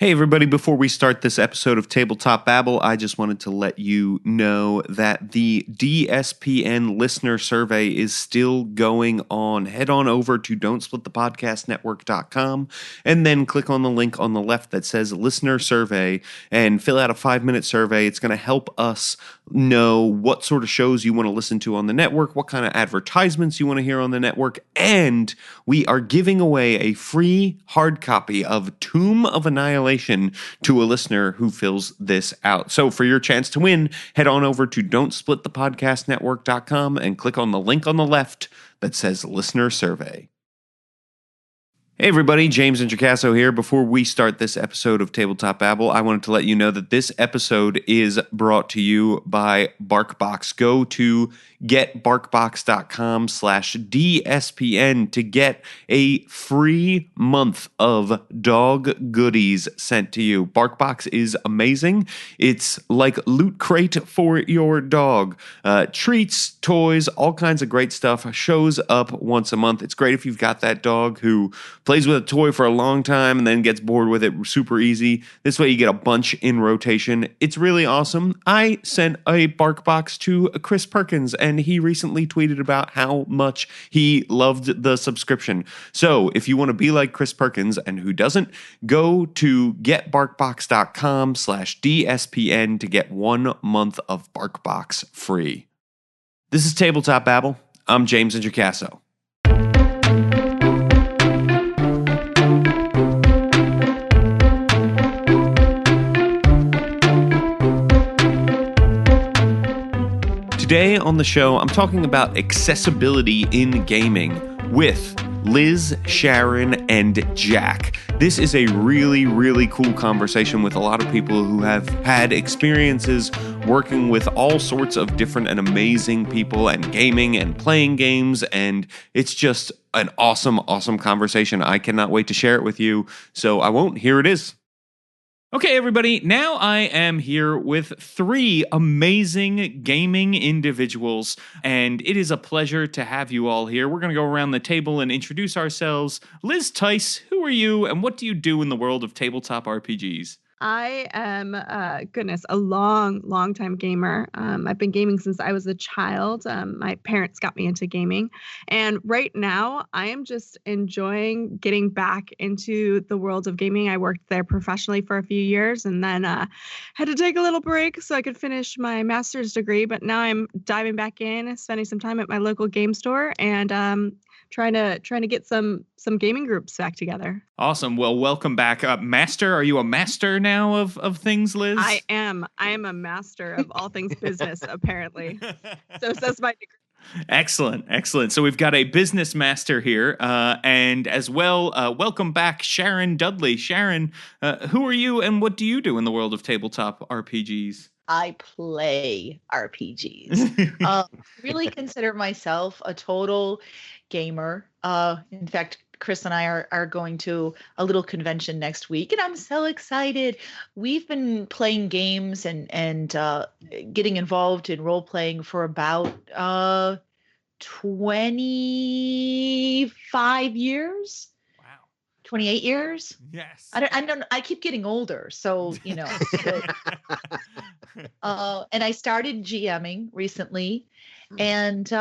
Hey, everybody, before we start this episode of Tabletop Babble, I just wanted to let you know that the DSPN listener survey is still going on. Head on over to don'tsplitthepodcastnetwork.com and then click on the link on the left that says listener survey and fill out a 5-minute survey. It's going to help us know what sort of shows you want to listen to on the network, what kind of advertisements you want to hear on the network, and we are giving away a free hard copy of Tomb of Annihilation to a listener who fills this out. So for your chance to win, head on over to don'tsplitthepodcastnetwork.com and click on the link on the left that says listener survey. Hey everybody, James Introcaso here. Before we start this episode of Tabletop Babble, I wanted to let you know that this episode is brought to you by BarkBox. Go to getbarkbox.com/DSPN to get a free month of dog goodies sent to you. BarkBox is amazing. It's like Loot Crate for your dog. Treats, toys, all kinds of great stuff shows up once a month. It's great if you've got that dog who plays with a toy for a long time and then gets bored with it super easy. This way you get a bunch in rotation. It's really awesome. I sent a BarkBox to Chris Perkins, and he recently tweeted about how much he loved the subscription. So if you want to be like Chris Perkins, and who doesn't, go to getbarkbox.com/DSPN to get 1 month of BarkBox free. This is Tabletop Babble. I'm James Introcaso. Today on the show, I'm talking about accessibility in gaming with Liz, Sharon, and Jack. This is a really, really cool conversation with a lot of people who have had experiences working with all sorts of different and amazing people and gaming and playing games, and it's just an awesome, awesome conversation. I cannot wait to share it with you, so I won't. Here it is. Okay, everybody, now I am here with 3 amazing gaming individuals, and it is a pleasure to have you all here. We're going to go around the table and introduce ourselves. Liz Theis, who are you, and what do you do in the world of tabletop RPGs? I am, a long time gamer. I've been gaming since I was a child. My parents got me into gaming. And right now, I am just enjoying getting back into the world of gaming. I worked there professionally for a few years and then had to take a little break so I could finish my master's degree. But now I'm diving back in, spending some time at my local game store, and trying to get some gaming groups back together. Awesome. Well, welcome back. Master, are you a master now of things, Liz? I am a master of all things business, apparently. So says my degree. Excellent. So we've got a business master here, and as well, welcome back, Sharon Dudley. Sharon, who are you and what do you do in the world of tabletop RPGs? I play RPGs. Really consider myself a total gamer. In fact, Chris and I are going to a little convention next week, and I'm so excited. We've been playing games and getting involved in role playing for about 25 years. 28 years. Yes. I keep getting older. So, and I started GMing recently, and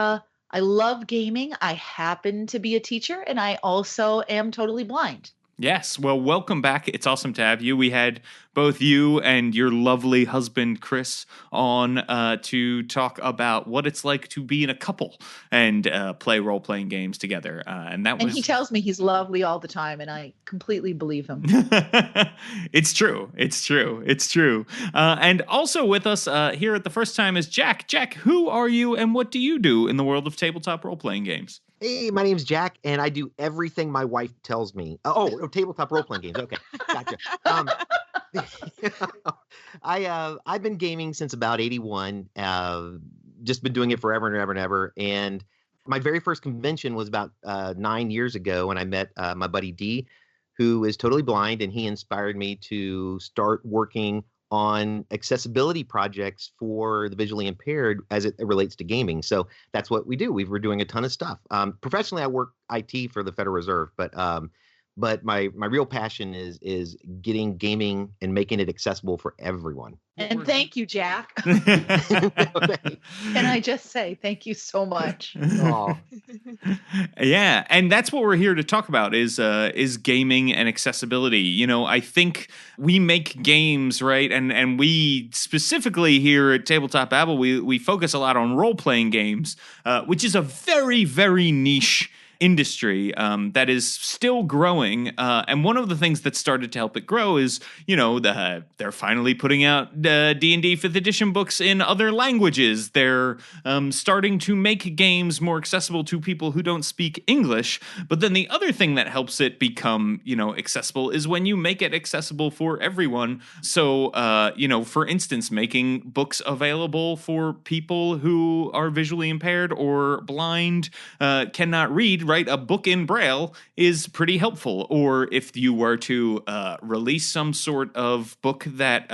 I love gaming. I happen to be a teacher, and I also am totally blind. Yes. Well, welcome back. It's awesome to have you. We had both you and your lovely husband, Chris, on to talk about what it's like to be in a couple and play role-playing games together. And he tells me he's lovely all the time, and I completely believe him. It's true. And also with us here at the first time is Jack. Jack, who are you and what do you do in the world of tabletop role-playing games? Hey, my name's Jack, and I do everything my wife tells me. Tabletop role-playing games. Okay, gotcha. I've been gaming since about 81. Just been doing it forever and ever and ever. And my very first convention was about 9 years ago when I met my buddy D, who is totally blind, and he inspired me to start working on accessibility projects for the visually impaired as it relates to gaming. So that's what we do. We're doing a ton of stuff. Professionally, I work IT for the Federal Reserve, but But my real passion is getting gaming and making it accessible for everyone. And thank you, Jack. Can I just say thank you so much? Oh. Yeah, and that's what we're here to talk about is gaming and accessibility. You know, I think we make games, right? And we specifically here at Tabletop Babble, we focus a lot on role-playing games, which is a very, very niche industry that is still growing. And one of the things that started to help it grow is, you know, they're finally putting out D&D 5th edition books in other languages. They're starting to make games more accessible to people who don't speak English. But then the other thing that helps it become, you know, accessible is when you make it accessible for everyone. So, you know, for instance, making books available for people who are visually impaired or blind, cannot read, right? A book in Braille is pretty helpful. Or if you were to release some sort of book that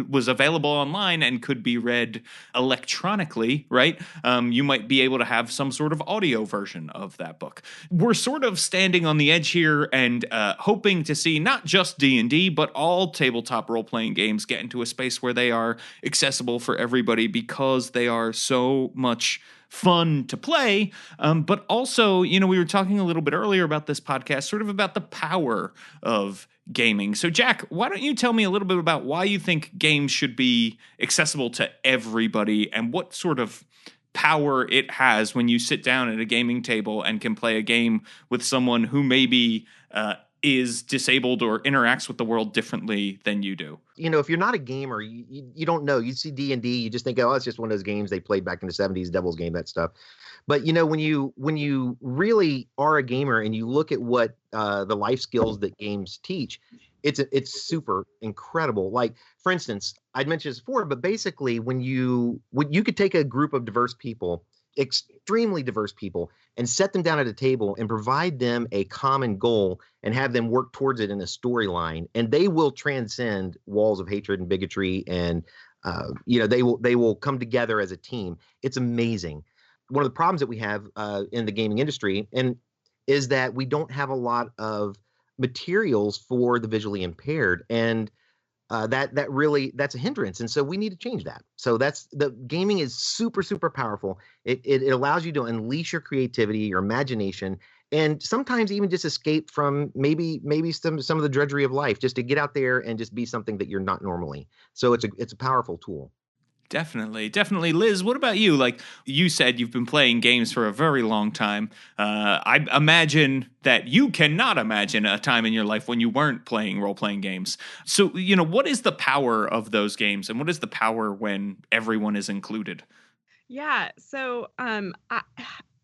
was available online and could be read electronically, right? You might be able to have some sort of audio version of that book. We're sort of standing on the edge here and hoping to see not just D&D, but all tabletop role-playing games get into a space where they are accessible for everybody because they are so much fun to play, but also, you know, we were talking a little bit earlier about this podcast, sort of about the power of gaming. So, Jack, why don't you tell me a little bit about why you think games should be accessible to everybody and what sort of power it has when you sit down at a gaming table and can play a game with someone who maybe is disabled or interacts with the world differently than you do. You know, if you're not a gamer, you don't know. You see D&D, you just think, oh, it's just one of those games they played back in the 70s, Devil's Game, that stuff. But, you know, when you really are a gamer and you look at what the life skills that games teach, it's super incredible. Like, for instance, I'd mentioned this before, but basically when you could take a group of diverse people, extremely diverse people, and set them down at a table and provide them a common goal and have them work towards it in a storyline, and they will transcend walls of hatred and bigotry, and you know, they will come together as a team. It's amazing. One of the problems that we have in the gaming industry is that we don't have a lot of materials for the visually impaired, and that's a hindrance. And so we need to change that. So the gaming is super, super powerful. It allows you to unleash your creativity, your imagination, and sometimes even just escape from maybe some of the drudgery of life, just to get out there and just be something that you're not normally. So it's a powerful tool. Definitely. Liz, what about you? Like you said, you've been playing games for a very long time. I imagine that you cannot imagine a time in your life when you weren't playing role-playing games. So, you know, what is the power of those games, and what is the power when everyone is included? Yeah, so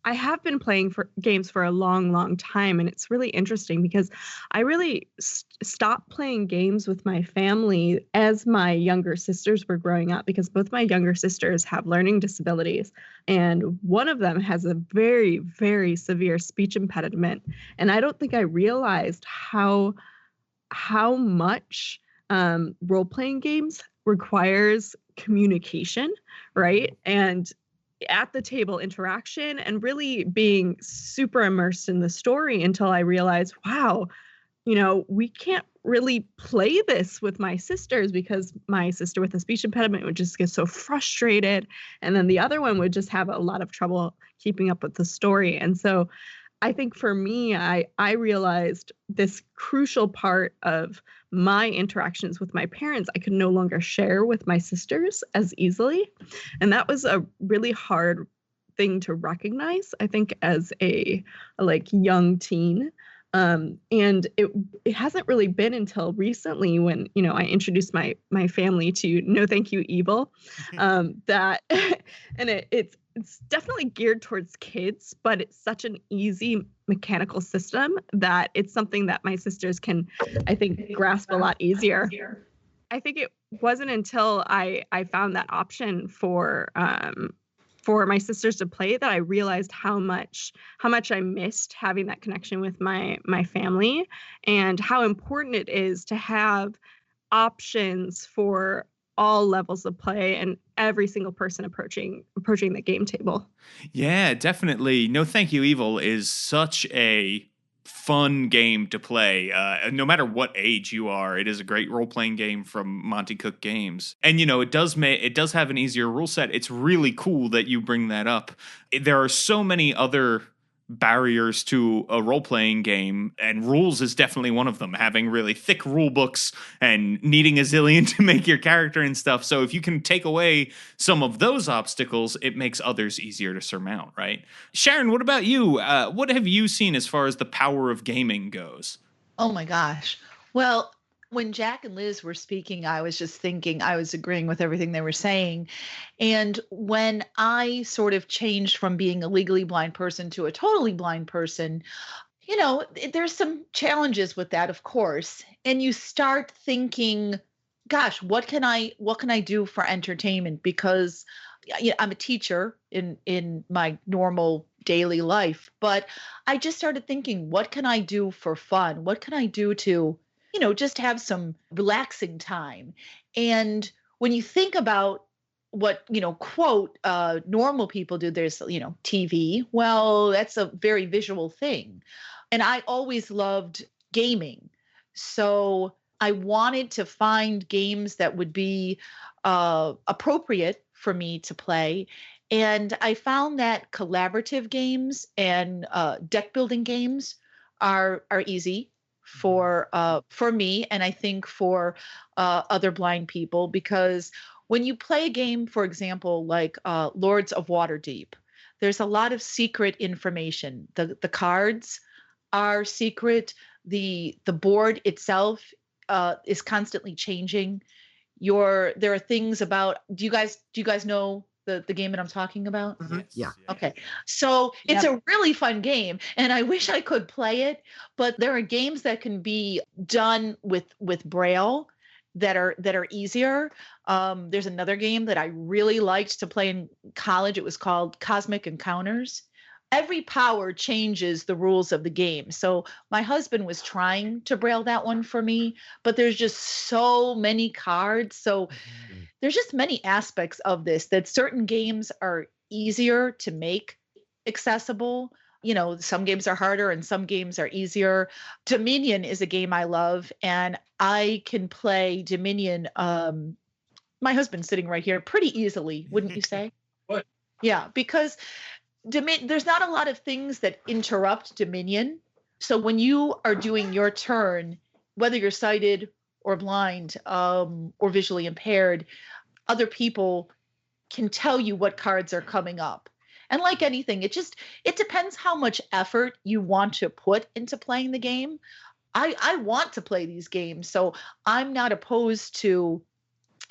I have been playing games for a long, long time, and it's really interesting because I really stopped playing games with my family as my younger sisters were growing up, because both my younger sisters have learning disabilities, and one of them has a very, very severe speech impediment. And I don't think I realized how much role-playing games requires communication, right? And at the table interaction and really being super immersed in the story until I realized, wow, you know, we can't really play this with my sisters because my sister with a speech impediment would just get so frustrated. And then the other one would just have a lot of trouble keeping up with the story. And so I think for me, I realized this crucial part of my interactions with my parents, I could no longer share with my sisters as easily. And that was a really hard thing to recognize, I think, as a like young teen. And it hasn't really been until recently when, you know, I introduced my family to No Thank You Evil, that, and it's definitely geared towards kids, but it's such an easy mechanical system that it's something that my sisters can, I think, grasp a lot easier. I think it wasn't until I found that option for my sisters to play that I realized how much I missed having that connection with my family, and how important it is to have options for all levels of play and every single person approaching the game table. Yeah, definitely. No Thank You Evil is such a fun game to play. No matter what age you are, it is a great role-playing game from Monty Cook Games. And it does have an easier rule set. It's really cool that you bring that up. There are so many other barriers to a role-playing game, and rules is definitely one of them, having really thick rule books and needing a zillion to make your character and stuff. So if you can take away some of those obstacles, it makes others easier to surmount, right? Sharon, what about you? What have you seen as far as the power of gaming goes? Oh my gosh. Well, when Jack and Liz were speaking, I was just thinking, I was agreeing with everything they were saying. And when I sort of changed from being a legally blind person to a totally blind person, there's some challenges with that, of course. And you start thinking, gosh, what can I do for entertainment? Because I'm a teacher in my normal daily life, but I just started thinking, what can I do for fun? What can I do to just have some relaxing time? And when you think about what, quote, normal people do, there's, TV. Well, that's a very visual thing. And I always loved gaming. So I wanted to find games that would be appropriate for me to play. And I found that collaborative games and deck building games are easy for me, and I think for other blind people, because when you play a game, for example, like Lords of Waterdeep, there's a lot of secret information. The cards are secret. The board itself is constantly changing. There are things about. Do you guys know the game that I'm talking about? Mm-hmm. Yeah. Okay. So it's a really fun game, and I wish I could play it, but there are games that can be done with Braille that are easier. There's another game that I really liked to play in college. It was called Cosmic Encounters. Every power changes the rules of the game. So my husband was trying to Braille that one for me, but there's just so many cards. So there's just many aspects of this that certain games are easier to make accessible. Some games are harder and some games are easier. Dominion is a game I love, and I can play Dominion. My husband's sitting right here, pretty easily, wouldn't you say? What? Yeah, because there's not a lot of things that interrupt Dominion. So when you are doing your turn, whether you're sighted or blind or visually impaired, other people can tell you what cards are coming up. And like anything, it depends how much effort you want to put into playing the game. I want to play these games, so I'm not opposed to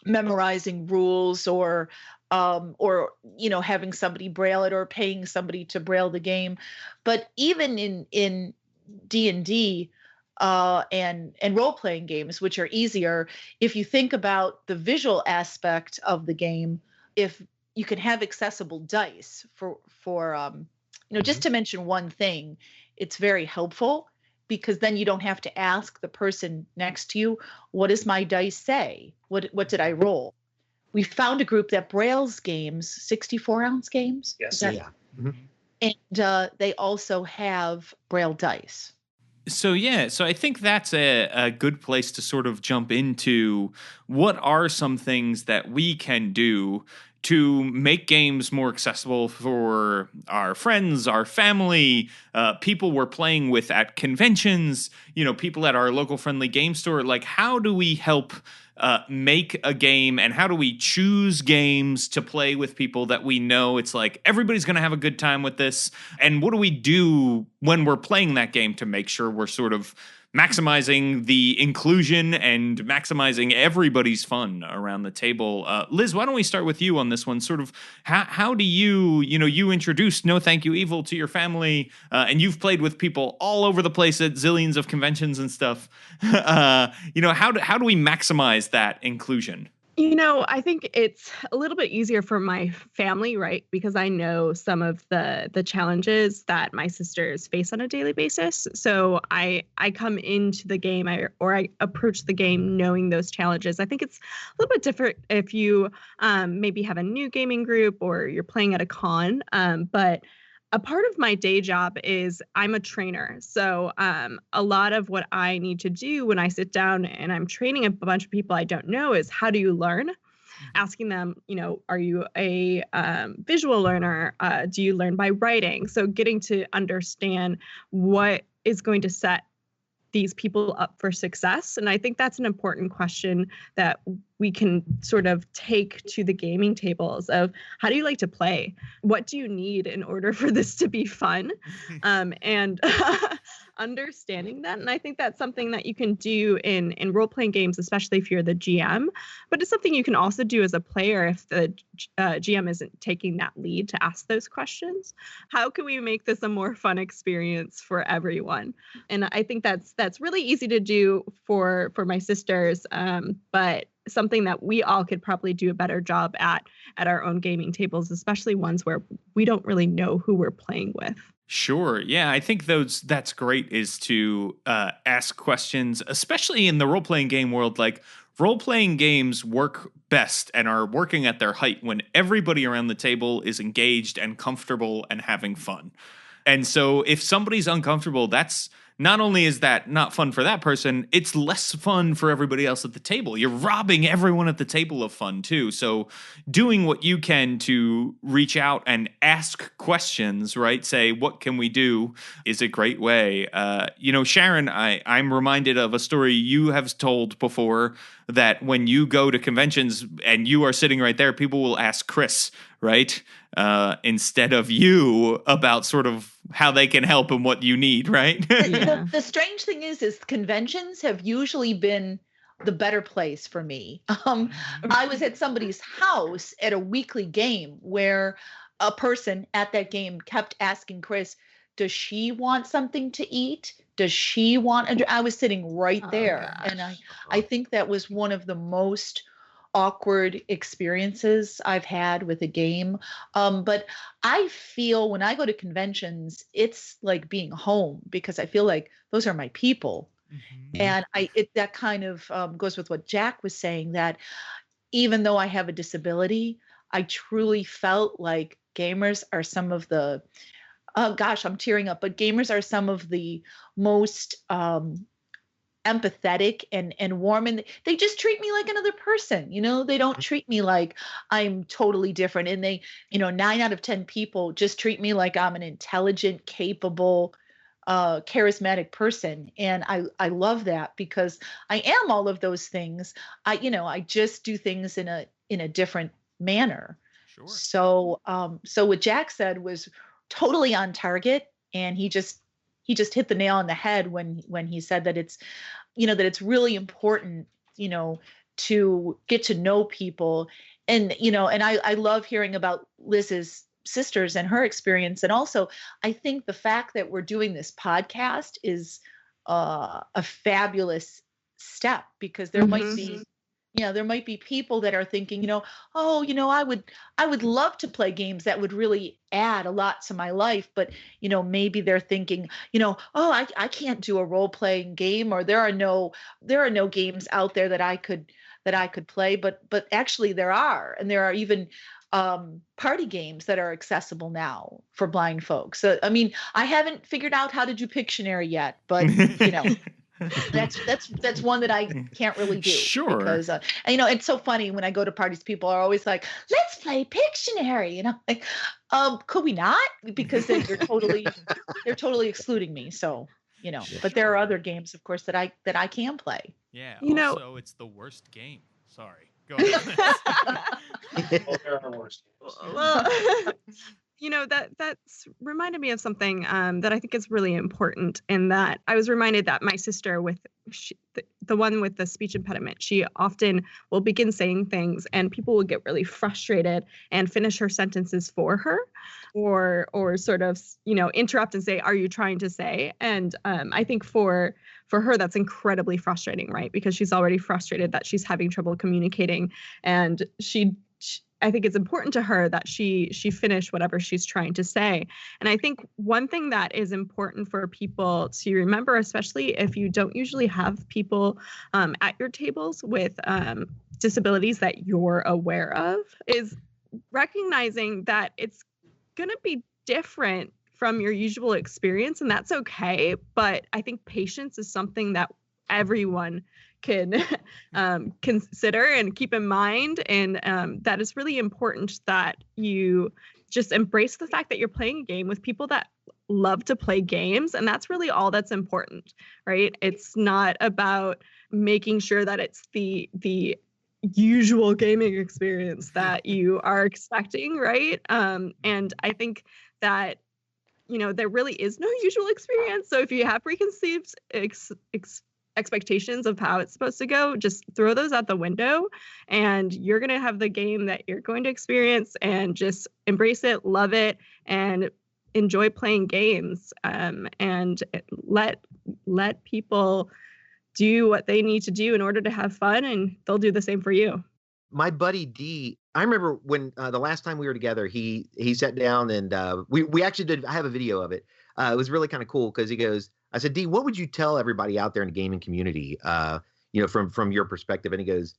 memorizing rules or having somebody Braille it or paying somebody to Braille the game. But even in D&D and role-playing games, which are easier, if you think about the visual aspect of the game, if you can have accessible dice for just to mention one thing, it's very helpful, because then you don't have to ask the person next to you, what does my dice say? What did I roll? We found a group that Braille's games, 64-ounce games. Yes. Yeah. Mm-hmm. And they also have Braille dice. So I think that's a good place to sort of jump into what are some things that we can do to make games more accessible for our friends, our family, people we're playing with at conventions, people at our local friendly game store. Like, how do we help make a game, and how do we choose games to play with people that we know it's like everybody's going to have a good time with this? And what do we do when we're playing that game to make sure we're sort of maximizing the inclusion and maximizing everybody's fun around the table? Liz, why don't we start with you on this one? Sort of how do you introduced No Thank You Evil to your family, and you've played with people all over the place at zillions of conventions and stuff. How do we maximize that inclusion? I think it's a little bit easier for my family, right? Because I know some of the challenges that my sisters face on a daily basis. So I come into the game I approach the game knowing those challenges. I think it's a little bit different if you maybe have a new gaming group or you're playing at a con. But a part of my day job is I'm a trainer. So a lot of what I need to do when I sit down and I'm training a bunch of people I don't know is how do you learn? Asking them, are you a visual learner? Do you learn by writing? So getting to understand what is going to set these people up for success. And I think that's an important question that we can sort of take to the gaming tables of how do you like to play? What do you need in order for this to be fun? And understanding that. And I think that's something that you can do in role-playing games, especially if you're the GM, but it's something you can also do as a player if the GM isn't taking that lead to ask those questions. How can we make this a more fun experience for everyone? And I think that's really easy to do for my sisters, but something that we all could probably do a better job at our own gaming tables, especially ones where we don't really know who we're playing with. Sure. Yeah, I think that's great is to ask questions, especially in the role-playing game world. Like, role-playing games work best and are working at their height when everybody around the table is engaged and comfortable and having fun. And so if somebody's uncomfortable, that's not only is that not fun for that person, it's less fun for everybody else at the table. You're robbing everyone at the table of fun too. So doing what you can to reach out and ask questions, right? Say, what can we do, is a great way. Sharon, I'm reminded of a story you have told before that when you go to conventions and you are sitting right there, people will ask Chris, right? Instead of you about sort of how they can help and what you need, right? Yeah. The strange thing is conventions have usually been the better place for me. I was at somebody's house at a weekly game where a person at that game kept asking Chris, does she want something to eat? Does she want, I was sitting right there. Gosh. And I think that was one of the most awkward experiences I've had with a game. But I feel when I go to conventions, it's like being home because I feel like those are my people. Mm-hmm. And that kind of goes with what Jack was saying, that even though I have a disability, I truly felt like gamers are some of the, I'm tearing up, but gamers are some of the most empathetic and warm, and they just treat me like another person. They don't treat me like I'm totally different. And they, 9 out of 10 people just treat me like I'm an intelligent, capable, charismatic person. And I love that because I am all of those things. I just do things in a different manner. Sure. So what Jack said was totally on target, and he just hit the nail on the head when he said that it's really important, to get to know people. And, and I love hearing about Liz's sisters and her experience. And also, I think the fact that we're doing this podcast is a fabulous step, because there might be, there might be people that are thinking, I would love to play games that would really add a lot to my life. But, maybe they're thinking, I can't do a role-playing game, or there are no games out there that I could play. But actually there are, and there are even party games that are accessible now for blind folks. So, I mean, I haven't figured out how to do Pictionary yet, but, that's one that I can't really do. Sure. Because it's so funny when I go to parties, people are always like, "Let's play Pictionary," and I'm like, "Could we not?" Because they're totally excluding me. So but there are other games, of course, that I can play. Yeah. Also, it's the worst game. Sorry. Go ahead. There are worse games. Well, that's reminded me of something that I think is really important, in that I was reminded that my sister the one with the speech impediment, she often will begin saying things and people will get really frustrated and finish her sentences for her, or sort of, interrupt and say, "Are you trying to say?" And I think for her, that's incredibly frustrating, right? Because she's already frustrated that she's having trouble communicating, and I think it's important to her that she finish whatever she's trying to say. And I think one thing that is important for people to remember, especially if you don't usually have people at your tables with disabilities that you're aware of, is recognizing that it's going to be different from your usual experience, and that's okay. But I think patience is something that everyone can consider and keep in mind. And that is really important that you just embrace the fact that you're playing a game with people that love to play games. And that's really all that's important, right? It's not about making sure that it's the usual gaming experience that you are expecting, right? And I think that, there really is no usual experience. So if you have preconceived expectations of how it's supposed to go, just throw those out the window, and you're going to have the game that you're going to experience, and just embrace it, love it, and enjoy playing games, and let people do what they need to do in order to have fun, and they'll do the same for you. My buddy D, I remember when the last time we were together, he sat down and we actually did. I have a video of it. It was really kind of cool because he goes, I said, D, what would you tell everybody out there in the gaming community, from your perspective? And he goes,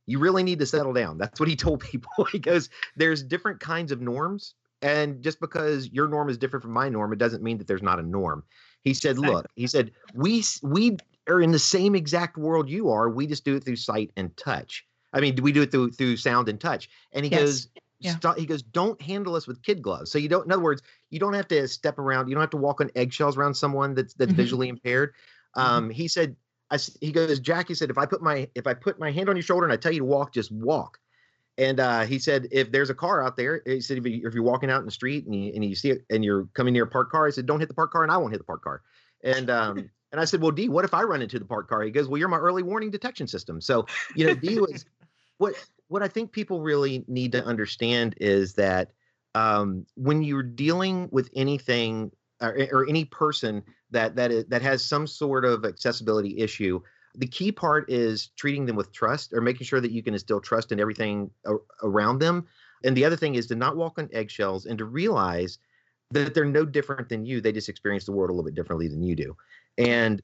you really need to settle down. That's what he told people. He goes, there's different kinds of norms. And just because your norm is different from my norm, it doesn't mean that there's not a norm. He said, look, he said, we are in the same exact world you are. We just do it through sight and touch. I mean, we do it through sound and touch. And he goes, he goes, don't handle us with kid gloves. So you don't, in other words, you don't have to step around. You don't have to walk on eggshells around someone that's visually impaired. He said, he goes, Jack, he said, if I put my hand on your shoulder and I tell you to walk, just walk. And he said, if there's a car out there, he said, if you're walking out in the street and you see it and you're coming near a parked car, he said, don't hit the parked car and I won't hit the parked car. And I said, well, D, what if I run into the parked car? He goes, well, you're my early warning detection system. So, D was what I think people really need to understand is that when you're dealing with anything or any person that has some sort of accessibility issue, the key part is treating them with trust, or making sure that you can instill trust in everything around them. And the other thing is to not walk on eggshells and to realize that they're no different than you. They just experience the world a little bit differently than you do. And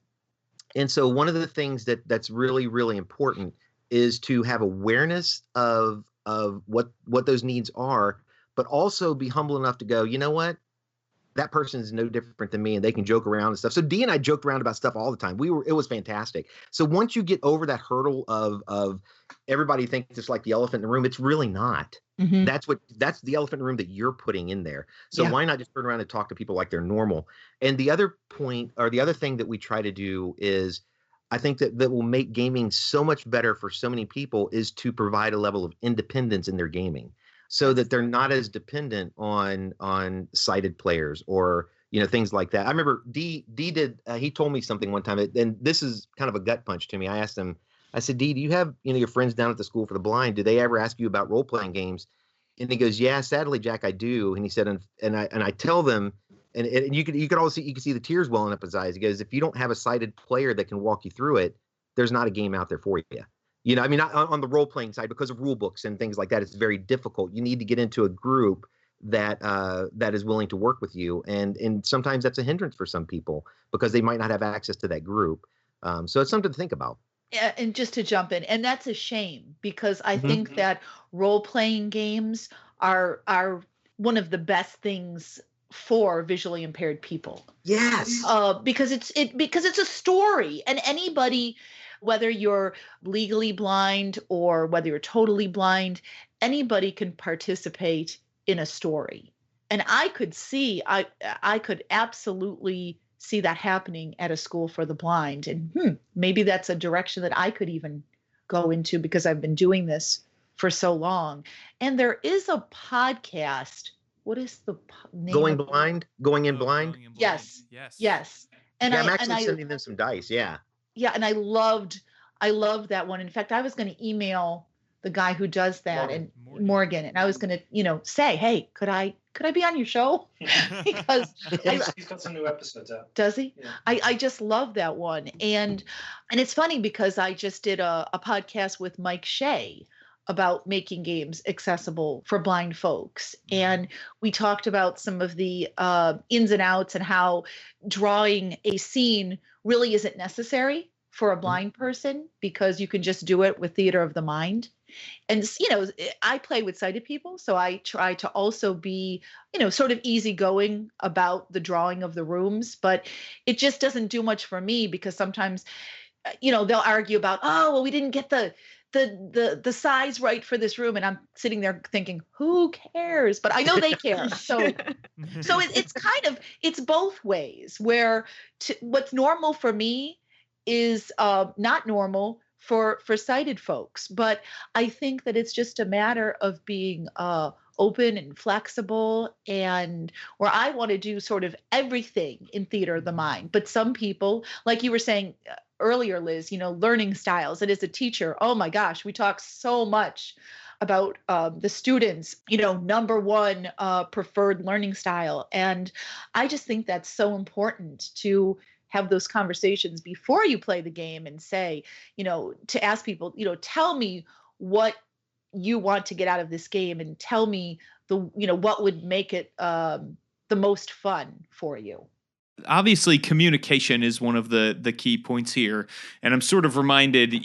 so one of the things that's really, really important is to have awareness of what those needs are, but also be humble enough to go, you know what? That person is no different than me, and they can joke around and stuff. So Dee and I joked around about stuff all the time. It was fantastic. So once you get over that hurdle of everybody thinks it's like the elephant in the room, it's really not. Mm-hmm. That's the elephant in the room that you're putting in there. So why not just turn around and talk to people like they're normal? And the other point, or the other thing that we try to do is, I think that will make gaming so much better for so many people, is to provide a level of independence in their gaming, so that they're not as dependent on sighted players or things like that. I remember D did he told me something one time, and this is kind of a gut punch to me. I asked him, I said, D, do you have your friends down at the School for the Blind? Do they ever ask you about role playing games? And he goes, yeah, sadly, Jack, I do. And he said, and I tell them. And you could also see the tears welling up his eyes. He goes, if you don't have a sighted player that can walk you through it, there's not a game out there for you. I mean, not on the role playing side, because of rule books and things like that, it's very difficult. You need to get into a group that is willing to work with you, and sometimes that's a hindrance for some people because they might not have access to that group. So it's something to think about. Yeah, and just to jump in, and that's a shame, because I think that role playing games are one of the best things for visually impaired people. Yes. Because it's a story, and anybody, whether you're legally blind or whether you're totally blind, anybody can participate in a story. And I could absolutely see that happening at a School for the Blind. And maybe that's a direction that I could even go into, because I've been doing this for so long. And there is a podcast. What is the name? Going in blind. Yes. And I'm actually sending them some dice. Yeah. Yeah, and I loved that one. In fact, I was going to email the guy who does that, Morgan, and I was going to, say, hey, could I be on your show? Because he's got some new episodes out. Does he? Yeah. I just love that one, and it's funny because I just did a podcast with Mike Shea about making games accessible for blind folks. And we talked about some of the ins and outs, and how drawing a scene really isn't necessary for a blind person because you can just do it with theater of the mind. And, I play with sighted people, so I try to also be, sort of easygoing about the drawing of the rooms, but it just doesn't do much for me because sometimes, they'll argue about, oh, well, we didn't get the size right for this room. And I'm sitting there thinking, who cares? But I know they care. So it's both ways where what's normal for me is not normal for sighted folks. But I think that it's just a matter of being open and flexible, and where I want to do sort of everything in theater of the mind. But some people, like you were saying earlier, Liz, learning styles. And as a teacher, oh my gosh, we talk so much about the students, number one preferred learning style. And I just think that's so important to have those conversations before you play the game and say, to ask people, tell me what you want to get out of this game and tell me what would make it the most fun for you. Obviously, communication is one of the key points here. And I'm sort of reminded,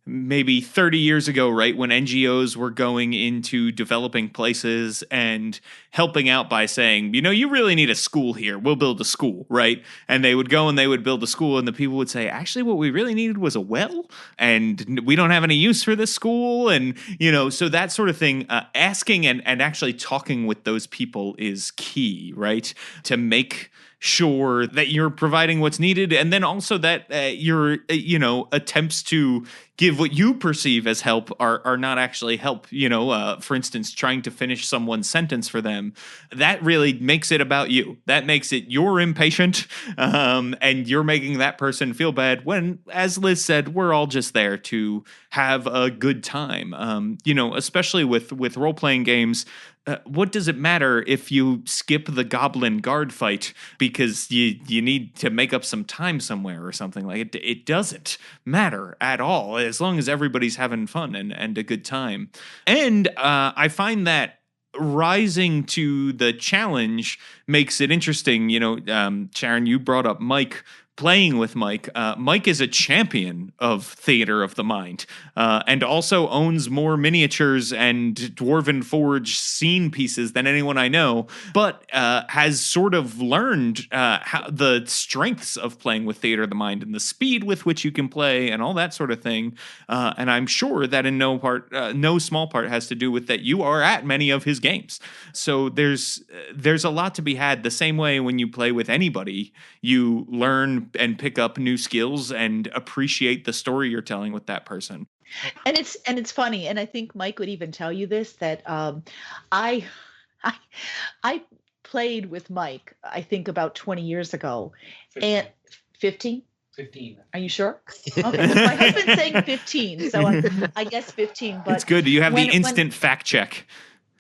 maybe 30 years ago, right, when NGOs were going into developing places and helping out by saying, you really need a school here. We'll build a school, right? And they would go and they would build a school, and the people would say, actually, what we really needed was a well, and we don't have any use for this school. And, so that sort of thing, asking and actually talking with those people is key, right? To make sure that you're providing what's needed, and then also that your attempts to give what you perceive as help are not actually help. For instance, trying to finish someone's sentence for them, that really makes it about you. That makes it you're impatient, and you're making that person feel bad when, as Liz said, we're all just there to have a good time. Especially with role-playing games. What does it matter if you skip the goblin guard fight because you need to make up some time somewhere or something? Like it doesn't matter at all as long as everybody's having fun and a good time. And I find that rising to the challenge makes it interesting. Sharon, you brought up Mike. Playing with Mike. Mike is a champion of theater of the mind, and also owns more miniatures and Dwarven Forge scene pieces than anyone I know, but has sort of learned how the strengths of playing with theater of the mind and the speed with which you can play and all that sort of thing. And I'm sure that in no small part has to do with that you are at many of his games. So there's a lot to be had. The same way when you play with anybody, you learn and pick up new skills and appreciate the story you're telling with that person. And it's funny, and I think Mike would even tell you this, that I played with Mike, I think about 20 years ago. 15. And 15? 15. Are you sure? Okay. My husband's saying 15, so I guess 15. But it's good. You have the instant fact check.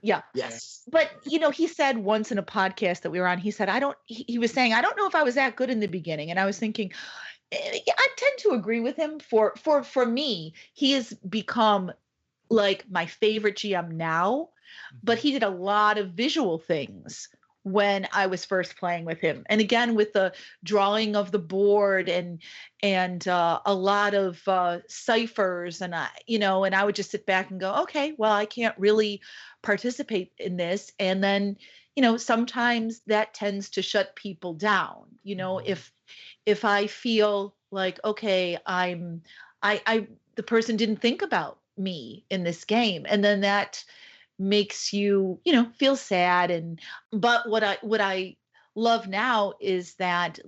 Yeah. Yes. But, he said once in a podcast that we were on, he said, he was saying, I don't know if I was that good in the beginning. And I was thinking, I tend to agree with him. For me, he has become like my favorite GM now, but he did a lot of visual things when I was first playing with him. And again, with the drawing of the board and a lot of ciphers, and I would just sit back and go, okay, well, I can't really participate in this. And then, sometimes that tends to shut people down. If I feel like, okay, the person didn't think about me in this game, and then that makes you, feel sad. But what I love now is that,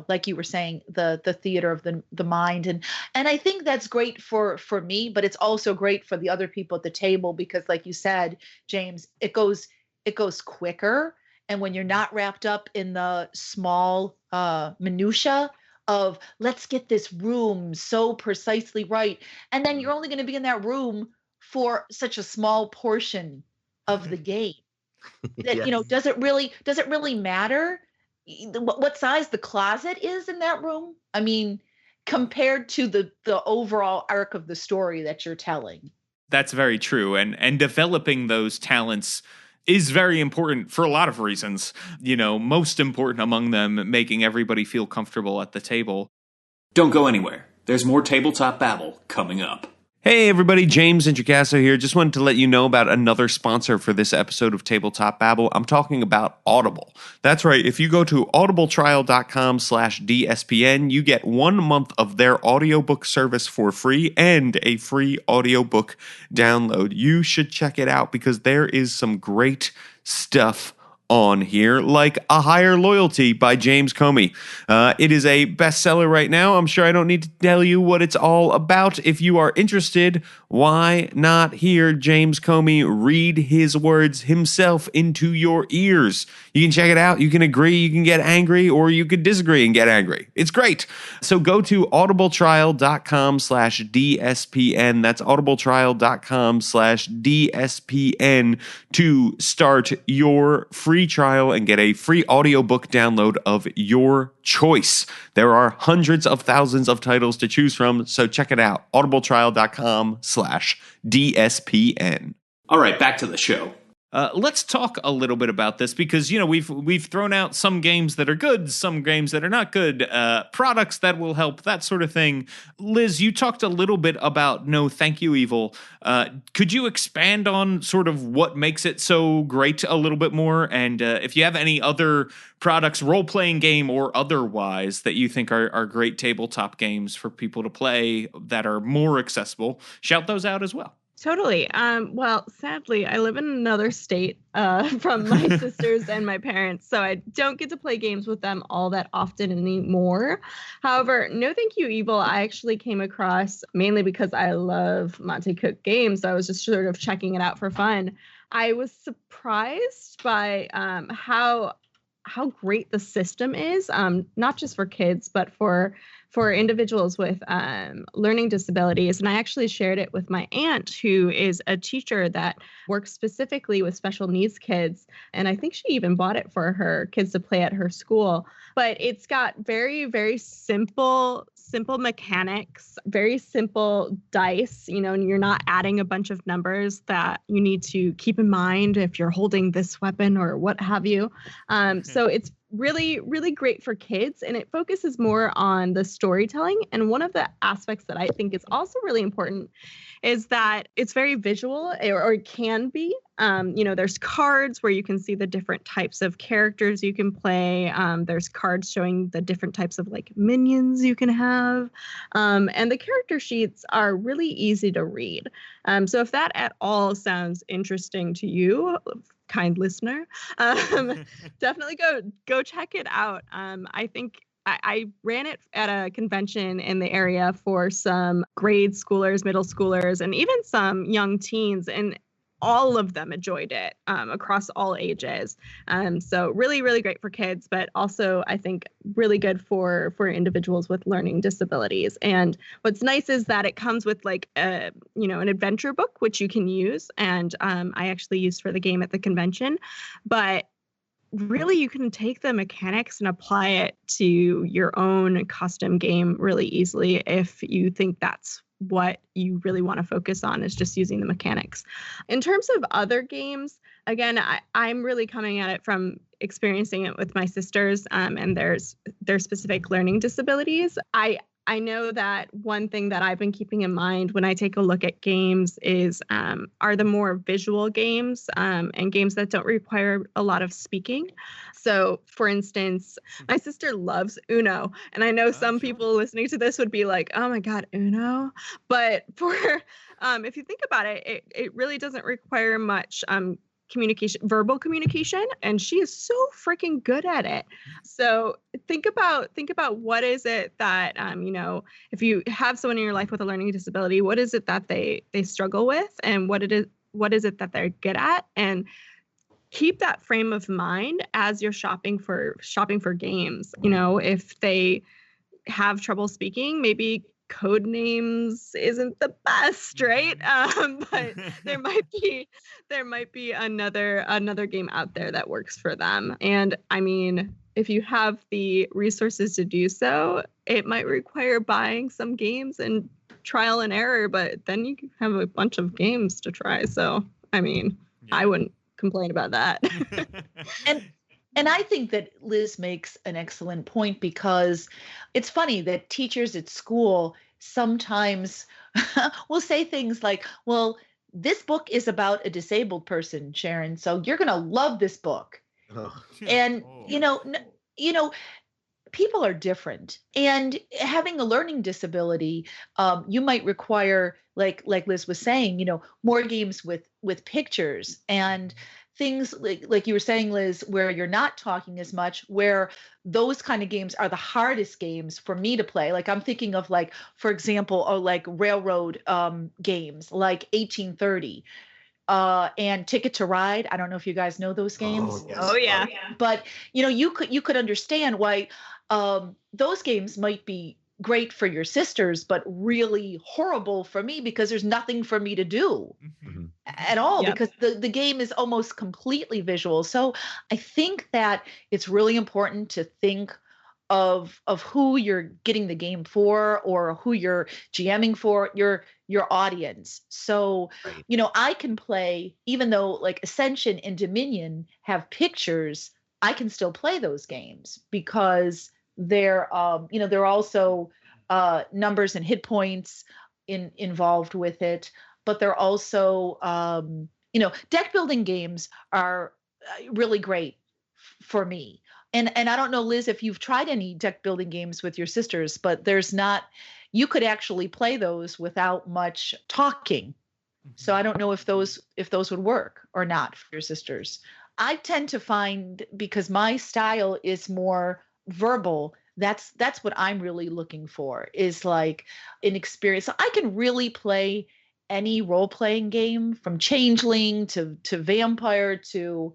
like you were saying, the theater of the mind. And I think that's great for me, but it's also great for the other people at the table, because like you said, James, it goes quicker. And when you're not wrapped up in the small minutia of let's get this room so precisely right. And then you're only going to be in that room for such a small portion of the game that, Yes. does it really matter what size the closet is in that room? I mean, compared to the overall arc of the story that you're telling. That's very true. And developing those talents is very important for a lot of reasons. Most important among them, making everybody feel comfortable at the table. Don't go anywhere. There's more tabletop babble coming up. Hey everybody, James Introcaso here. Just wanted to let you know about another sponsor for this episode of Tabletop Babble. I'm talking about Audible. That's right. If you go to audibletrial.com/DSPN, you get 1 month of their audiobook service for free and a free audiobook download. You should check it out because there is some great stuff on here, like A Higher Loyalty by James Comey. It is a bestseller right now. I'm sure I don't need to tell you what it's all about. If you are interested, why not hear James Comey read his words himself into your ears? You can check it out. You can agree, you can get angry, or you could disagree and get angry. It's great. So go to audibletrial.com/DSPN. That's audibletrial.com/DSPN to start your free trial and get a free audiobook download of your choice. There are hundreds of thousands of titles to choose from, so check it out. audibletrial.com/DSPN. All right, back to the show. Let's talk a little bit about this because, we've thrown out some games that are good, some games that are not good, products that will help, that sort of thing. Liz, you talked a little bit about No Thank You Evil. Could you expand on sort of what makes it so great a little bit more? And if you have any other products, role-playing game or otherwise, that you think are great tabletop games for people to play that are more accessible, shout those out as well. Totally. Well, sadly, I live in another state from my sisters and my parents, so I don't get to play games with them all that often anymore. However, No Thank You Evil, I actually came across mainly because I love Monte Cook games. So I was just sort of checking it out for fun. I was surprised by how great the system is, not just for kids, but for individuals with learning disabilities. And I actually shared it with my aunt, who is a teacher that works specifically with special needs kids. And I think she even bought it for her kids to play at her school. But it's got very, very simple mechanics, very simple dice, and you're not adding a bunch of numbers that you need to keep in mind if you're holding this weapon or what have you. So it's really, really great for kids, and it focuses more on the storytelling. And one of the aspects that I think is also really important is that it's very visual, or it can be. There's cards where you can see the different types of characters you can play. There's cards showing the different types of minions you can have. And the character sheets are really easy to read. So if that at all sounds interesting to you, kind listener, definitely go check it out. I think I ran it at a convention in the area for some grade schoolers, middle schoolers, and even some young teens, and all of them enjoyed it across all ages. So really, really great for kids, but also I think really good for individuals with learning disabilities. And what's nice is that it comes with an adventure book, which you can use. And I actually used for the game at the convention. But really, you can take the mechanics and apply it to your own custom game really easily if you think that's what you really want to focus on, is just using the mechanics. In terms of other games, again, I'm really coming at it from experiencing it with my sisters and their specific learning disabilities. I know that one thing that I've been keeping in mind when I take a look at games is are the more visual games and games that don't require a lot of speaking. So, for instance, my sister loves Uno, and I know some people listening to this would be like, "Oh my God, Uno!" But if you think about it, it really doesn't require much verbal communication, and she is so freaking good at it. So think about what is it that if you have someone in your life with a learning disability, what is it that they struggle with, and what is it that they're good at, and keep that frame of mind as you're shopping for games. If they have trouble speaking, maybe code names isn't the best, right? But there might be another game out there that works for them. And I mean, if you have the resources to do so, it might require buying some games and trial and error, but then you can have a bunch of games to try. So, I mean, yeah. I wouldn't complain about that. And I think that Liz makes an excellent point, because it's funny that teachers at school sometimes we'll say things like, well, this book is about a disabled person, Sharon, so you're going to love this book. Oh. And, you know, people are different, and having a learning disability, you might require, like Liz was saying, more games with pictures and things like you were saying, Liz, where you're not talking as much, where those kind of games are the hardest games for me to play. Like I'm thinking of, like, for example, like railroad games like 1830 and Ticket to Ride. I don't know if you guys know those games. Oh, yes. Oh yeah. But you could understand why those games might be great for your sisters, but really horrible for me because there's nothing for me to do at all. Yep. Because the game is almost completely visual. So I think that it's really important to think of who you're getting the game for, or who you're GMing for, your audience. So, right. I can play, even though like Ascension and Dominion have pictures, I can still play those games because they're they're also numbers and hit points involved with it, but they're also deck building games are really great for me. And I don't know, Liz, if you've tried any deck building games with your sisters, but you could actually play those without much talking. So I don't know if those would work or not for your sisters. I tend to find, because my style is more verbal, that's what I'm really looking for, is like an experience. So I can really play any role-playing game, from Changeling to Vampire to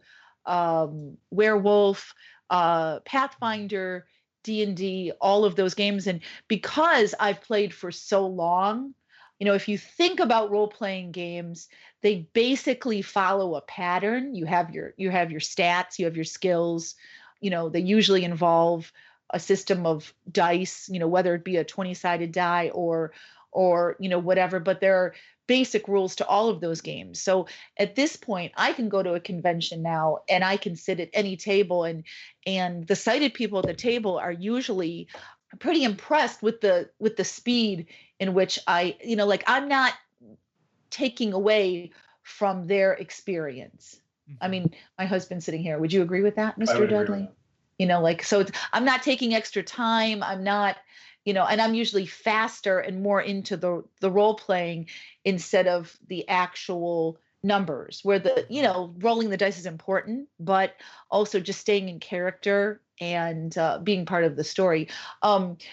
Werewolf, Pathfinder, D&D, all of those games. And because I've played for so long, if you think about role-playing games, they basically follow a pattern. You have your stats, you have your skills. They usually involve a system of dice, whether it be a 20-sided die or whatever, but there are basic rules to all of those games. So at this point, I can go to a convention now and I can sit at any table, and the sighted people at the table are usually pretty impressed with the speed in which I'm not taking away from their experience. I mean, my husband's sitting here. Would you agree with that, Mr. Dudley? So I'm not taking extra time. I'm not, and I'm usually faster and more into the role playing instead of the actual numbers, where rolling the dice is important, but also just staying in character and being part of the story.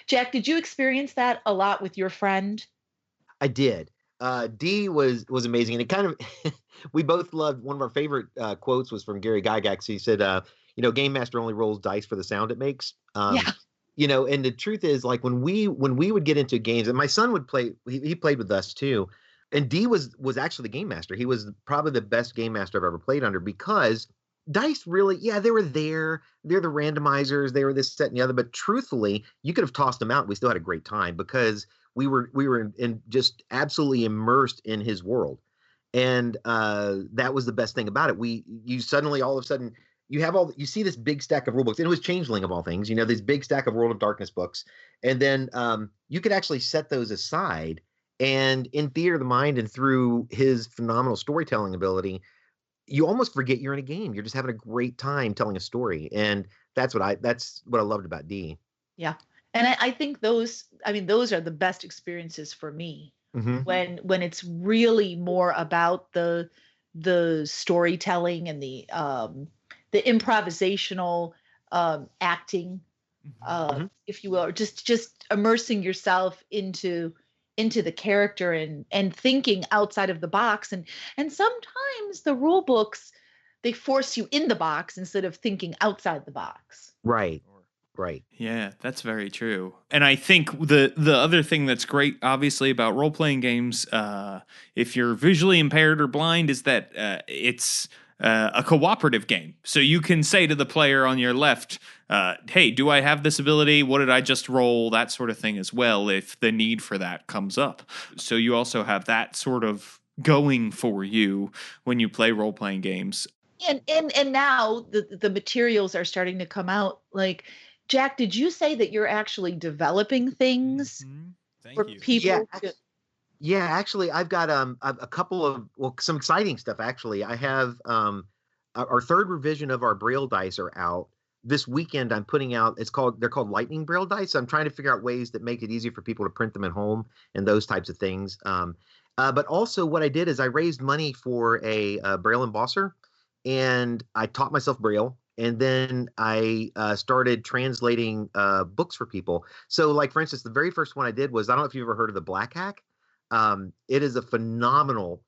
Jack, did you experience that a lot with your friend? I did. Dee was amazing, and it kind of we both loved. One of our favorite quotes was from Gary Gygax. He said, "Game Master only rolls dice for the sound it makes." And the truth is, like when we would get into games, and my son would play, he played with us too, and Dee was actually the game master. He was probably the best game master I've ever played under, because dice really, they were there. They're the randomizers. They were this, that, and the other. But truthfully, you could have tossed them out, and we still had a great time, because we were in just absolutely immersed in his world. And that was the best thing about it. You suddenly, all of a sudden, you see this big stack of rule books, and it was Changeling of all things, this big stack of World of Darkness books. And then you could actually set those aside, and in Theater of the Mind and through his phenomenal storytelling ability, you almost forget you're in a game. You're just having a great time telling a story. And that's what I loved about Dee. Yeah. And I think those are the best experiences for me, when it's really more about the storytelling and the improvisational acting, if you will, or just immersing yourself into the character and thinking outside of the box. And sometimes the rule books, they force you in the box instead of thinking outside the box. Right. Yeah, that's very true. And I think the other thing that's great, obviously, about role-playing games, if you're visually impaired or blind, is that it's a cooperative game. So you can say to the player on your left, hey, do I have this ability? What did I just roll? That sort of thing as well, if the need for that comes up. So you also have that sort of going for you when you play role-playing games. And now the materials are starting to come out. Like, Jack, did you say that you're actually developing things for people to... Yeah, actually, I've got a couple of some exciting stuff. Actually, I have our third revision of our Braille dice are out this weekend. I'm putting out. They're called Lightning Braille dice. I'm trying to figure out ways that make it easier for people to print them at home and those types of things. But also, what I did is I raised money for a Braille embosser, and I taught myself Braille. And then I started translating books for people. So, like, for instance, the very first one I did was, I don't know if you've ever heard of the Black Hack. It is a phenomenal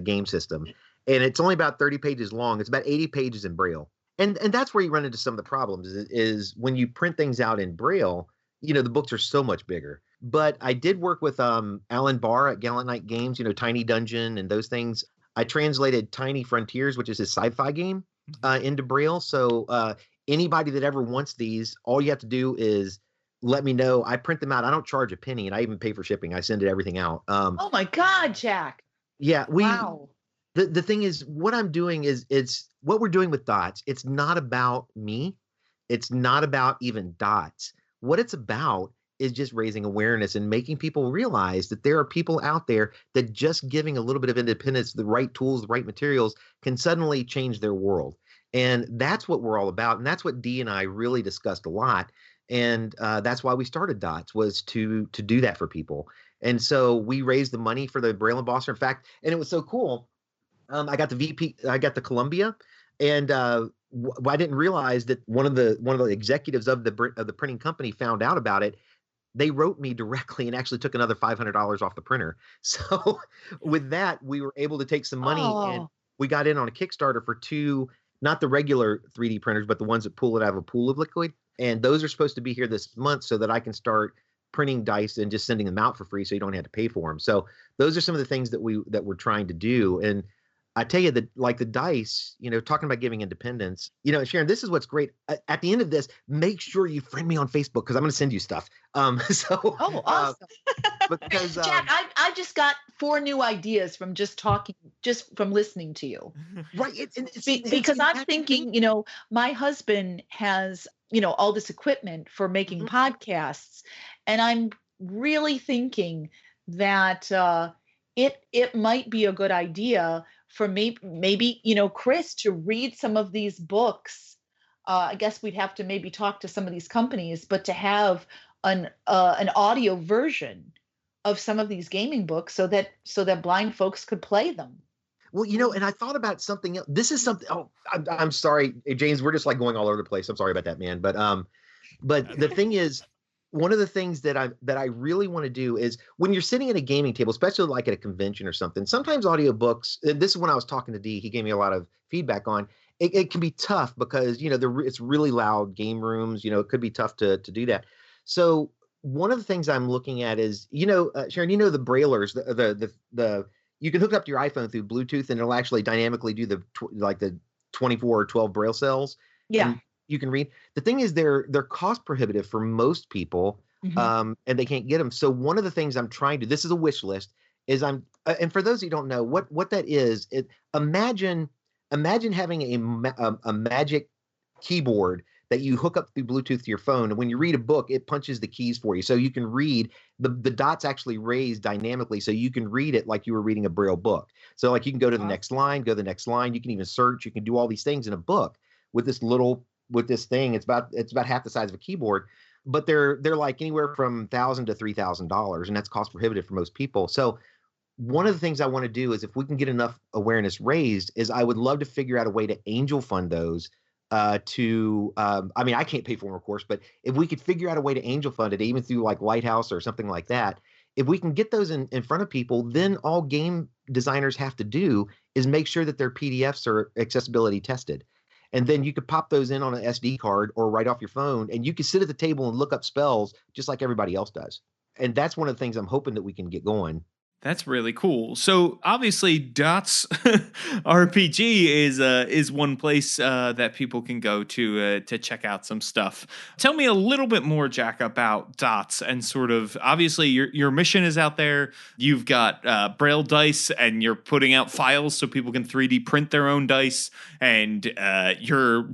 game system. And it's only about 30 pages long. It's about 80 pages in Braille. And that's where you run into some of the problems is when you print things out in Braille, the books are so much bigger. But I did work with Alan Barr at Gallant Knight Games, Tiny Dungeon and those things. I translated Tiny Frontiers, which is his sci-fi game, into Braille. So anybody that ever wants these, all you have to do is let me know. I print them out. I don't charge a penny, and I even pay for shipping. I send everything out. Oh my God, Jack. Yeah. Wow. The thing is, what I'm doing is it's what we're doing with dots. It's not about me. It's not about even dots. What it's about is just raising awareness and making people realize that there are people out there that just giving a little bit of independence, the right tools, the right materials can suddenly change their world. And that's what we're all about. And that's what Dee and I really discussed a lot. And that's why we started Dots, was to do that for people. And so we raised the money for the Braille embosser. In fact, and it was so cool. I got the Columbia, and I didn't realize that one of the executives of the printing company found out about it. They wrote me directly and actually took another $500 off the printer. So with that, we were able to take some money, and we got in on a Kickstarter for 2, not the regular 3D printers, but the ones that pull it out of a pool of liquid. And those are supposed to be here this month so that I can start printing dice and just sending them out for free, so you don't have to pay for them. So those are some of the things that we're trying to do. And I tell you that, like the dice, talking about giving independence, Sharon, this is what's great. At the end of this, make sure you friend me on Facebook, because I'm going to send you stuff. Awesome. Because Jack, I just got 4 new ideas from just from listening to you. Right. Because I'm thinking, my husband has, all this equipment for making podcasts, and I'm really thinking that it might be a good idea for maybe Chris to read some of these books. I guess we'd have to maybe talk to some of these companies, but to have an audio version of some of these gaming books so that blind folks could play them. Well, and I thought about something else. This is something. Oh, I'm sorry, James. We're just like going all over the place. I'm sorry about that, man. But the thing is, one of the things that I really want to do is, when you're sitting at a gaming table, especially like at a convention or something, sometimes audiobooks, and this is when I was talking to Dee, he gave me a lot of feedback on, it can be tough because, it's really loud game rooms, it could be tough to do that. So one of the things I'm looking at is, Sharon, the Braillers, the you can hook up to your iPhone through Bluetooth, and it'll actually dynamically do the 24 or 12 Braille cells. Yeah. And you can read. The thing is, they're cost prohibitive for most people, and they can't get them. So one of the things I'm trying to, this is a wish list, is and for those who don't know what that is, imagine having a magic keyboard that you hook up through Bluetooth to your phone, and when you read a book, it punches the keys for you, so you can read. The dots actually raise dynamically, so you can read it like you were reading a Braille book. So like you can go to the next line, go to the next line. You can even search. You can do all these things in a book with this thing. It's about half the size of a keyboard, but they're like anywhere from $1,000 to $3,000, and that's cost prohibitive for most people. So one of the things I want to do is, if we can get enough awareness raised, is I would love to figure out a way to angel fund those. I can't pay for them, of course, but if we could figure out a way to angel fund it, even through like Lighthouse or something like that, if we can get those in front of people, then all game designers have to do is make sure that their PDFs are accessibility tested. And then you could pop those in on an SD card or right off your phone, and you can sit at the table and look up spells just like everybody else does. And that's one of the things I'm hoping that we can get going. That's really cool. So obviously, Dots RPG is one place that people can go to check out some stuff. Tell me a little bit more, Jack, about Dots and sort of obviously your mission is out there. You've got Braille dice, and you're putting out files so people can 3D print their own dice, and you're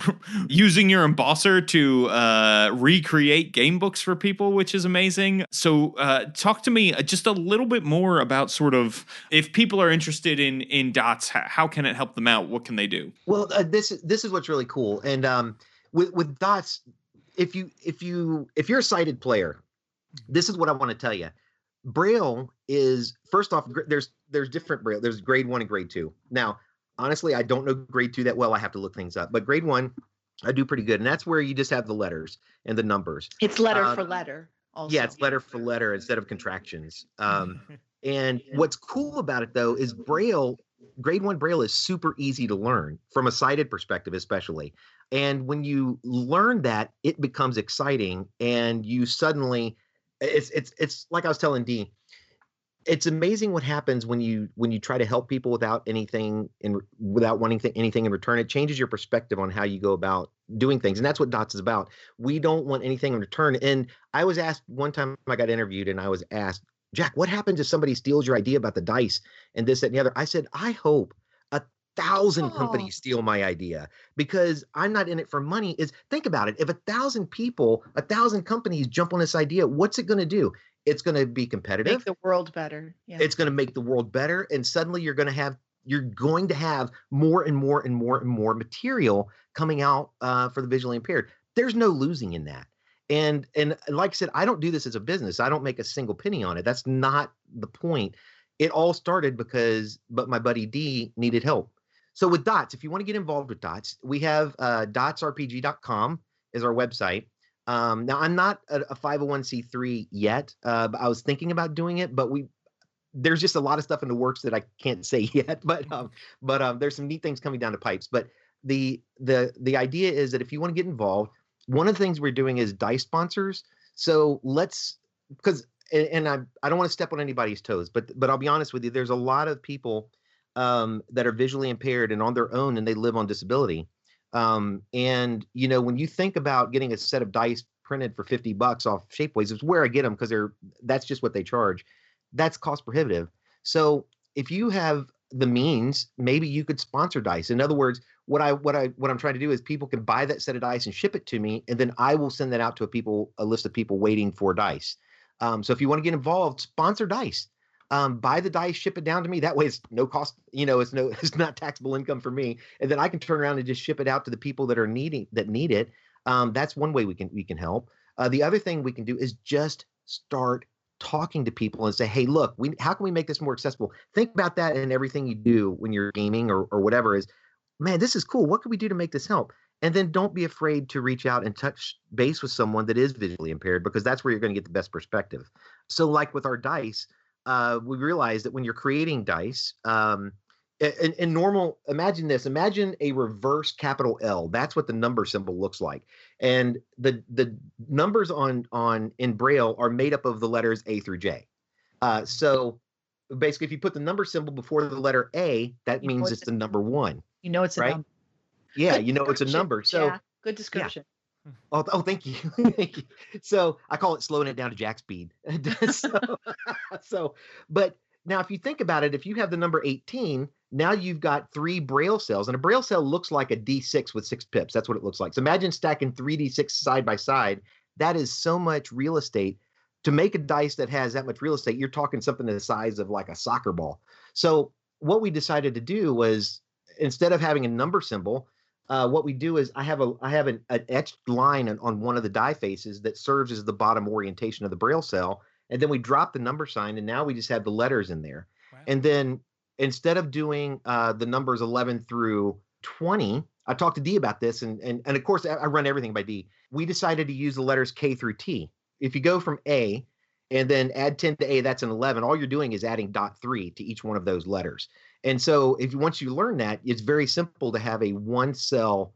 using your embosser to recreate game books for people, which is amazing. So talk to me just a little bit more about sort of if people are interested in Dots, how can it help them out? What can they do? Well, this is what's really cool, and with Dots, if you're a sighted player, this is what I want to tell you. Braille is, first off, there's different Braille. There's grade 1 and grade 2. Now, honestly, I don't know grade 2 that well. I have to look things up, but grade 1 I do pretty good, and that's where you just have the letters and the numbers. It's letter for letter. Also. Yeah, it's letter for letter instead of contractions. And what's cool about it, though, is Braille, grade 1 Braille is super easy to learn from a sighted perspective, especially. And when you learn that, it becomes exciting, and you suddenly, it's like I was telling Dee, it's amazing what happens when you try to help people without anything without wanting anything in return. It changes your perspective on how you go about doing things, and that's what Dots is about. We don't want anything in return. And I was asked one time, I got interviewed, and I was asked, Jack, what happens if somebody steals your idea about the dice and this, that, and the other? I said, I hope 1,000 companies steal my idea, because I'm not in it for money. Think about it. If 1,000 people, 1,000 companies jump on this idea, what's it going to do? It's going to be competitive. Make the world better. Yeah. It's going to make the world better. And suddenly you're going to have more and more and more and more material coming out for the visually impaired. There's no losing in that. And like I said, I don't do this as a business. I don't make a single penny on it. That's not the point. It all started but my buddy D needed help. So with Dots, if you want to get involved with Dots, we have dotsrpg.com is our website. Now, I'm not a 501c3 yet, but I was thinking about doing it, but there's just a lot of stuff in the works that I can't say yet. But there's some neat things coming down the pipes. But the idea is that if you want to get involved, one of the things we're doing is dice sponsors. So I don't want to step on anybody's toes, but I'll be honest with you, there's a lot of people that are visually impaired and on their own, and they live on disability. And when you think about getting a set of dice printed for $50 off Shapeways, it's where I get them, because that's just what they charge. That's cost prohibitive. So if you have the means, maybe you could sponsor dice. In other words, what I'm trying to do is people can buy that set of dice and ship it to me, and then I will send that out to a list of people waiting for dice. So if you want to get involved, sponsor dice. Buy the dice, ship it down to me. That way it's no cost, it's not taxable income for me. And then I can turn around and just ship it out to the people that need it. That's one way we can help. The other thing we can do is just start talking to people and say, hey, look, how can we make this more accessible? Think about that in everything you do when you're gaming or whatever is, man, this is cool. What can we do to make this help? And then don't be afraid to reach out and touch base with someone that is visually impaired, because that's where you're going to get the best perspective. So like with our dice, we realized that when you're creating dice, in normal, imagine a reverse capital L. That's what the number symbol looks like. And the numbers in Braille are made up of the letters A through J. So basically, if you put the number symbol before the letter A, that means it's the number 1. It's a right? number. Yeah, it's a number. So yeah, good description. Yeah. Oh, thank you. Thank you. So I call it slowing it down to Jack speed. But now if you think about it, if you have the number 18, now you've got 3 Braille cells, and a Braille cell looks like a D6 with 6 pips. That's what it looks like. So imagine stacking 3 D6 side by side. That is so much real estate. To make a dice that has that much real estate, you're talking something the size of like a soccer ball. So what we decided to do was, instead of having a number symbol, what we do is I have an etched line on one of the die faces that serves as the bottom orientation of the Braille cell. And then we drop the number sign, and now we just have the letters in there. Wow. And then instead of doing the numbers 11 through 20, I talked to D about this, and of course I run everything by D. We decided to use the letters K through T. If you go from A and then add 10 to A, that's an 11. All you're doing is adding .3 to each one of those letters. And so once you learn that, it's very simple to have a 1 cell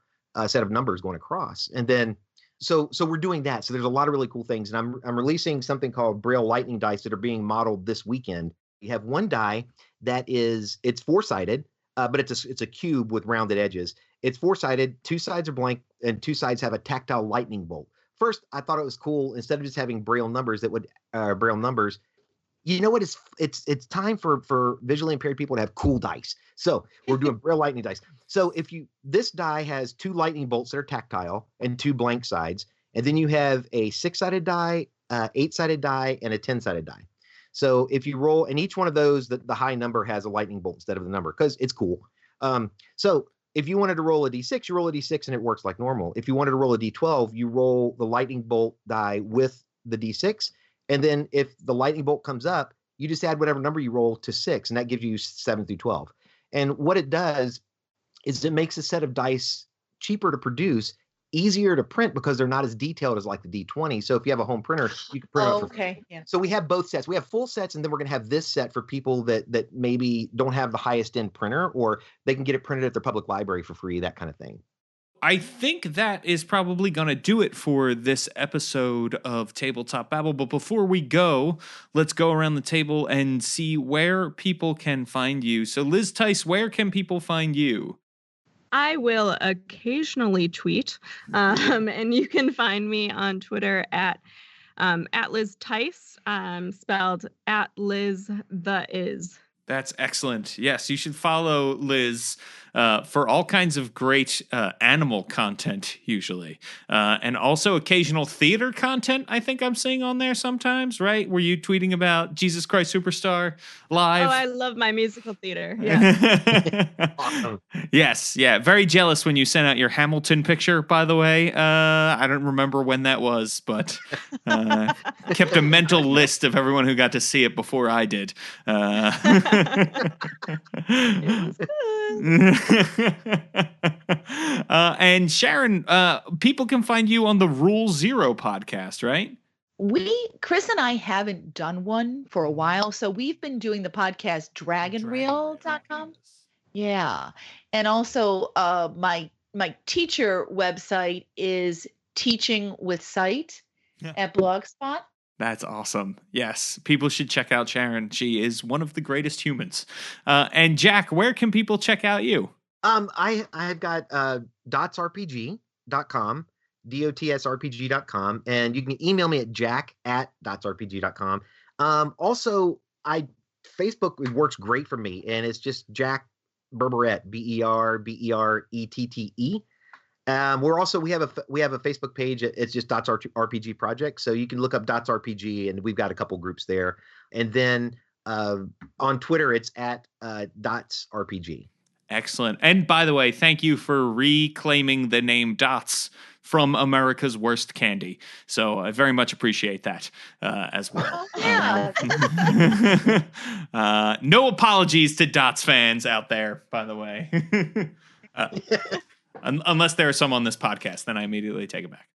set of numbers going across. And then so we're doing that. So there's a lot of really cool things. And I'm releasing something called Braille Lightning Dice that are being modeled this weekend. You have one die it's four-sided, but it's a cube with rounded edges. It's four-sided, two sides are blank, and two sides have a tactile lightning bolt. First, I thought it was cool. Instead of just having Braille numbers, you know what? It's time for visually impaired people to have cool dice. So we're doing Braille lightning dice. So this die has two lightning bolts that are tactile and two blank sides, and then you have a 6-sided die, 8-sided die, and a 10-sided die. So if you roll, and each one of those, the high number has a lightning bolt instead of the number because it's cool. So if you wanted to roll a d6, you roll a d6 and it works like normal. If you wanted to roll a d12, you roll the lightning bolt die with the d6. And then if the lightning bolt comes up, you just add whatever number you roll to 6, and that gives you 7 through 12. And what it does is it makes a set of dice cheaper to produce, easier to print because they're not as detailed as like the D20. So if you have a home printer, you can print it. Okay. Yeah. So we have both sets. We have full sets, and then we're going to have this set for people that maybe don't have the highest end printer, or they can get it printed at their public library for free, that kind of thing. I think that is probably going to do it for this episode of Tabletop Babble. But before we go, let's go around the table and see where people can find you. So Liz Theis, where can people find you? I will occasionally tweet, and you can find me on Twitter at Liz Theis, spelled at Liz Theis. That's excellent. Yes, you should follow Liz for all kinds of great animal content, usually. And also occasional theater content, I think I'm seeing on there sometimes, right? Were you tweeting about Jesus Christ Superstar live? Oh, I love my musical theater. Yeah. Awesome. Yes, yeah. Very jealous when you sent out your Hamilton picture, by the way. I don't remember when that was, but kept a mental list of everyone who got to see it before I did. And Sharon, people can find you on the Rule Zero podcast, right? Chris and I haven't done one for a while, so we've been doing the podcast dragonreel.com. Yeah. And also my teacher website is Teaching with Sight at Blogspot. That's awesome. Yes, people should check out Sharon. She is one of the greatest humans. And Jack, where can people check out you? I've got dotsrpg.com, dotsrpg.com, and you can email me at jack@dotsrpg.com. Also, Facebook works great for me, and it's just Jack Berberette, Berberette. We have a Facebook page. It's just Dots RPG Project. So you can look up Dots RPG, and we've got a couple groups there. And then on Twitter, it's at Dots RPG. Excellent. And by the way, thank you for reclaiming the name Dots from America's Worst Candy. So I very much appreciate that as well. Yeah. No apologies to Dots fans out there, by the way. Unless there are some on this podcast, then I immediately take it back.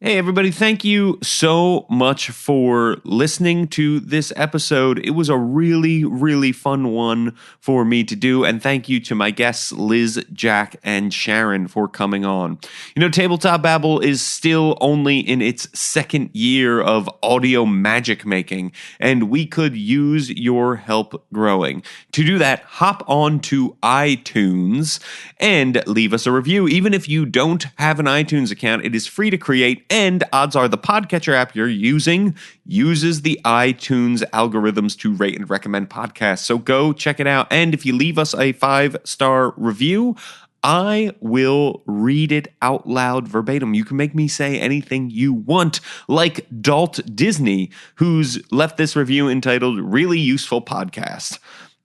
Hey, everybody. Thank you so much for listening to this episode. It was a really, really fun one for me to do. And thank you to my guests, Liz, Jack, and Sharon for coming on. You know, Tabletop Babble is still only in its second year of audio magic making, and we could use your help growing. To do that, hop on to iTunes and leave us a review. Even if you don't have an iTunes account, it is free to create. And odds are the podcatcher app you're using uses the iTunes algorithms to rate and recommend podcasts. So go check it out. And if you leave us a 5-star review, I will read it out loud verbatim. You can make me say anything you want, like Dalt Disney, who's left this review entitled Really Useful Podcast.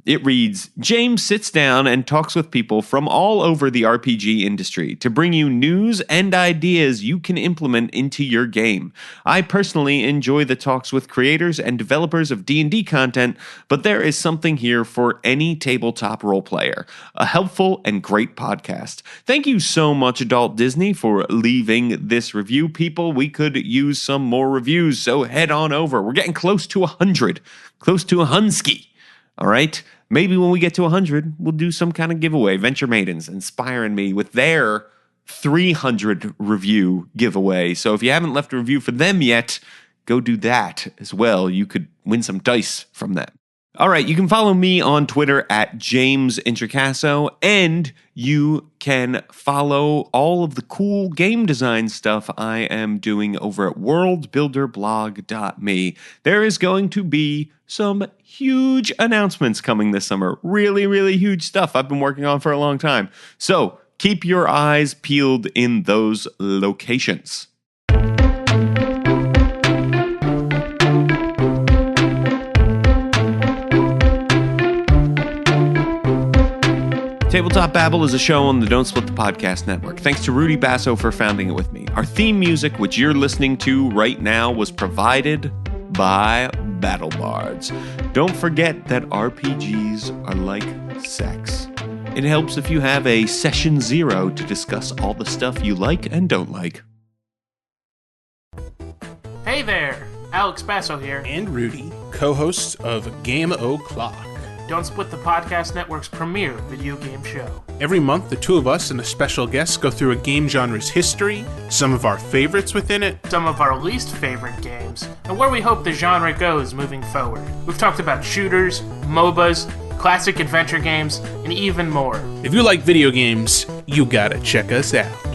It reads, James sits down and talks with people from all over the RPG industry to bring you news and ideas you can implement into your game. I personally enjoy the talks with creators and developers of D&D content, but there is something here for any tabletop role player. A helpful and great podcast. Thank you so much, Adult Disney, for leaving this review. People, we could use some more reviews, so head on over. We're getting close to 100. Close to a Hunsky. All right? Maybe when we get to 100, we'll do some kind of giveaway. Venture Maidens inspiring me with their 300 review giveaway. So if you haven't left a review for them yet, go do that as well. You could win some dice from that. All right, you can follow me on Twitter at James Introcaso, and you can follow all of the cool game design stuff I am doing over at worldbuilderblog.me. There is going to be some huge announcements coming this summer. Really, really huge stuff I've been working on for a long time. So keep your eyes peeled in those locations. Tabletop Babble is a show on the Don't Split the Podcast Network. Thanks to Rudy Basso for founding it with me. Our theme music, which you're listening to right now, was provided by Battle Bards. Don't forget that RPGs are like sex. It helps if you have a session 0 to discuss all the stuff you like and don't like. Hey there, Alex Basso here. And Rudy, co-hosts of Game O'Clock. Don't Split the Podcast Network's premier video game show. Every month, the two of us and a special guest go through a game genre's history, some of our favorites within it, some of our least favorite games, and where we hope the genre goes moving forward. We've talked about shooters, MOBAs, classic adventure games, and even more. If you like video games, you gotta check us out.